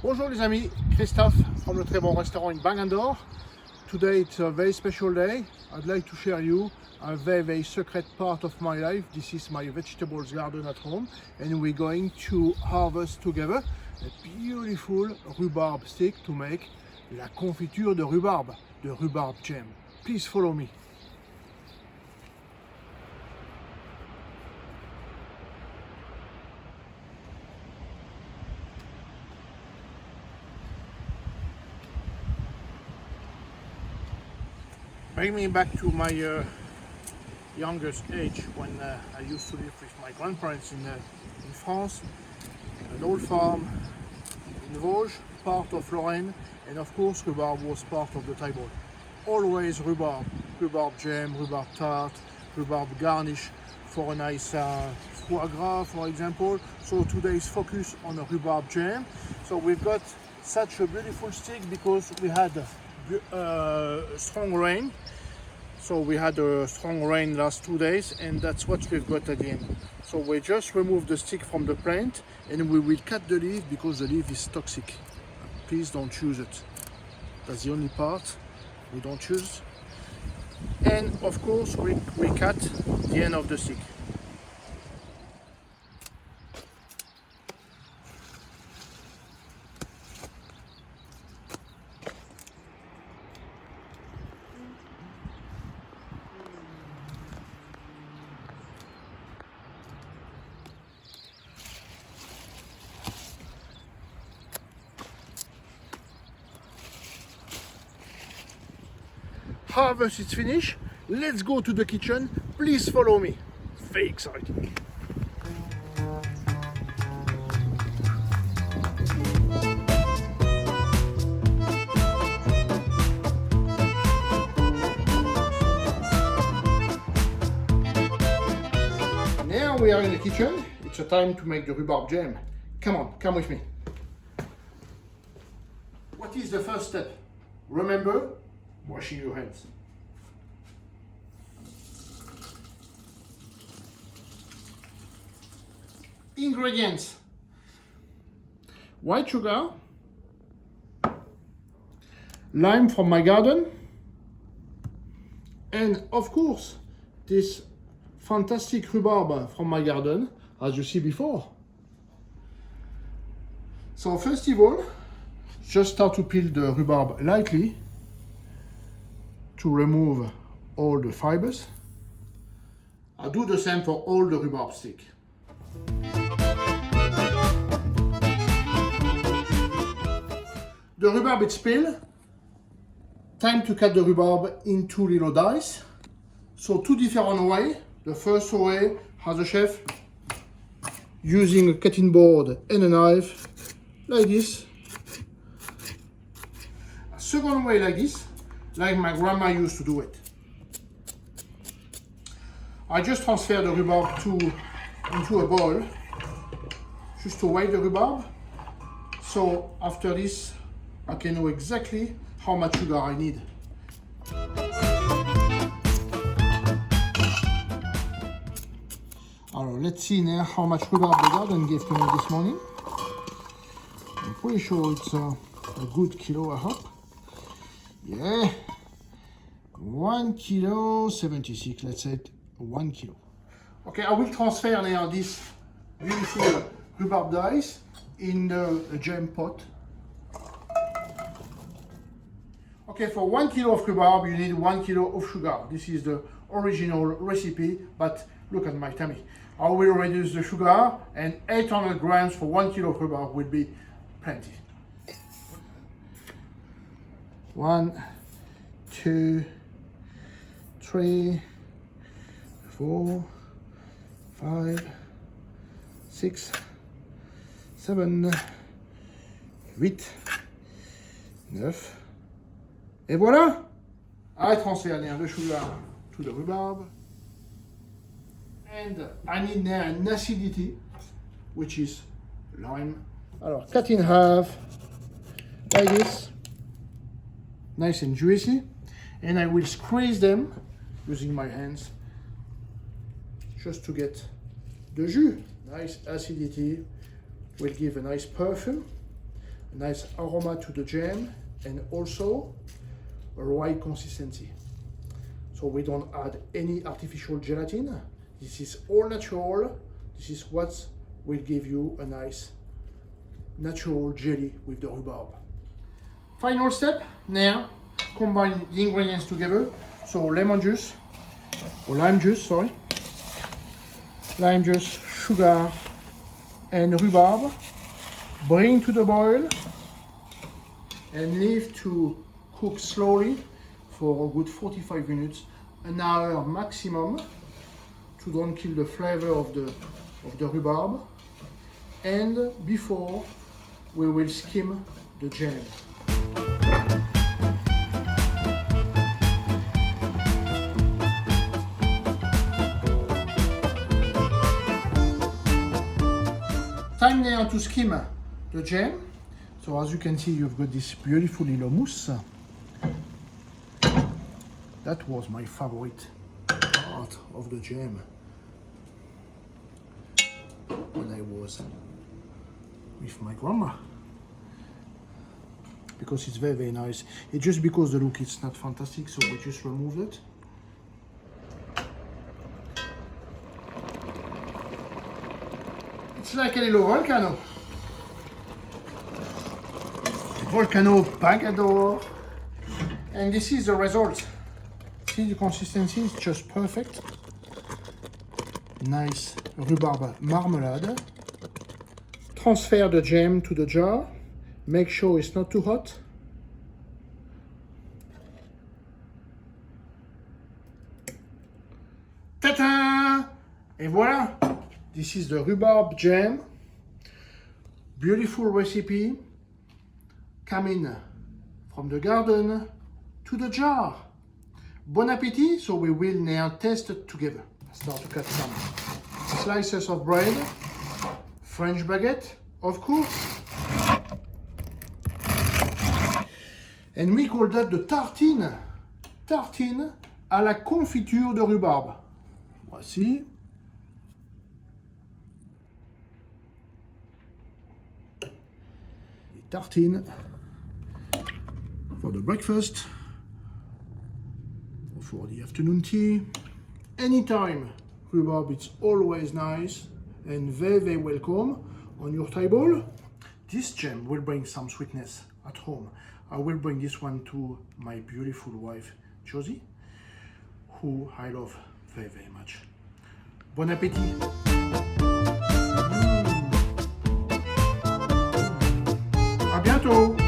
Bonjour les amis, Christophe from the Très Bon restaurant in Bangandor. Today it's a very special day. I'd like to share you a very secret part of my life. This is my vegetables garden at home, and we're going to harvest together a beautiful rhubarb stick to make la confiture de rhubarbe, the rhubarb jam. Please follow me. Bring me back to my youngest age when I used to live with my grandparents in France, an old farm in Vosges, part of Lorraine, and of course rhubarb was part of the table. Always rhubarb, rhubarb jam, rhubarb tart, rhubarb garnish for a nice foie gras, for example. So today's focus on a rhubarb jam. So we've got such a beautiful stick because we had strong rain. So we had a strong rain last 2 days, and that's what we've got at the end. So we just remove the stick from the plant and we will cut the leaf because the leaf is toxic. Please don't choose it. That's the only part we don't choose. And of course we cut the end of the stick. Harvest is finished. Let's go to the kitchen. Please follow me. Very exciting. Now we are in the kitchen. It's a time to make the rhubarb jam. Come on, come with me. What is the first step? Remember, washing your hands. Ingredients: white sugar, lime from my garden, and of course this fantastic rhubarb from my garden, as you see before. So first of all, just start to peel the rhubarb lightly to remove all the fibers. I'll do the same for all the rhubarb stick. The rhubarb is peeled. Time to cut the rhubarb into little dice. So two different ways. The first way, as a chef, using a cutting board and a knife, like this. A second way like this, like my grandma used to do it. I just transfer the rhubarb into a bowl, just to weigh the rhubarb. So after this, I can know exactly how much sugar I need. Alright, let's see now how much rhubarb the garden gave to me this morning. I'm pretty sure it's a good kilo, I hope. Yeah, 1 kilo 76, let's say 1 kilo. Okay, I will transfer now this beautiful rhubarb dice in the jam pot. Okay, for 1 kilo of rhubarb, you need 1 kilo of sugar. This is the original recipe, but look at my tummy. I will reduce the sugar, and 800 grams for 1 kilo of rhubarb will be plenty. 1, 2, 3, 4, 5, 6, 7, 8, 9. Et voilà! I transfer now the sugar to the rhubarb. And I need now an acidity, which is lime. Alors, cut in half, like this. Nice and juicy. And I will squeeze them using my hands just to get the jus. Nice acidity will give a nice perfume. a nice aroma to the jam, and also a right consistency. So we don't add any artificial gelatin. This is all natural. This is what will give you a nice natural jelly with the rhubarb. Final step, now combine the ingredients together. So lemon juice, or lime juice, sorry. Lime juice, sugar, and rhubarb. Bring to the boil and leave to cook slowly for a good 45 minutes, an hour maximum, to don't kill the flavor of the rhubarb. And before we will skim the jam. Time now to skim the jam. So as you can see, you've got this beautiful little mousse. That was my favorite part of the jam when I was with my grandma, because it's very, very nice. It's just because the look is not fantastic, so we just removed it. It's like a little volcano. Volcano Bagador. And this is the result. See, the consistency is just perfect. Nice rhubarb marmalade. Transfer the jam to the jar. Make sure it's not too hot. Ta-da! Et voilà! This is the rhubarb jam. Beautiful recipe. Coming from the garden to the jar. Bon appetit, so we will now taste it together. Start to cut some slices of bread. French baguette, of course. And we call that the tartine. Tartine à la confiture de rhubarbe. Voici. Les tartines for the breakfast, or for the afternoon tea. Anytime, rhubarb is always nice and very, very welcome on your table. This jam will bring some sweetness at home. I will bring this one to my beautiful wife, Josie, who I love very, very much. Bon appétit! À bientôt!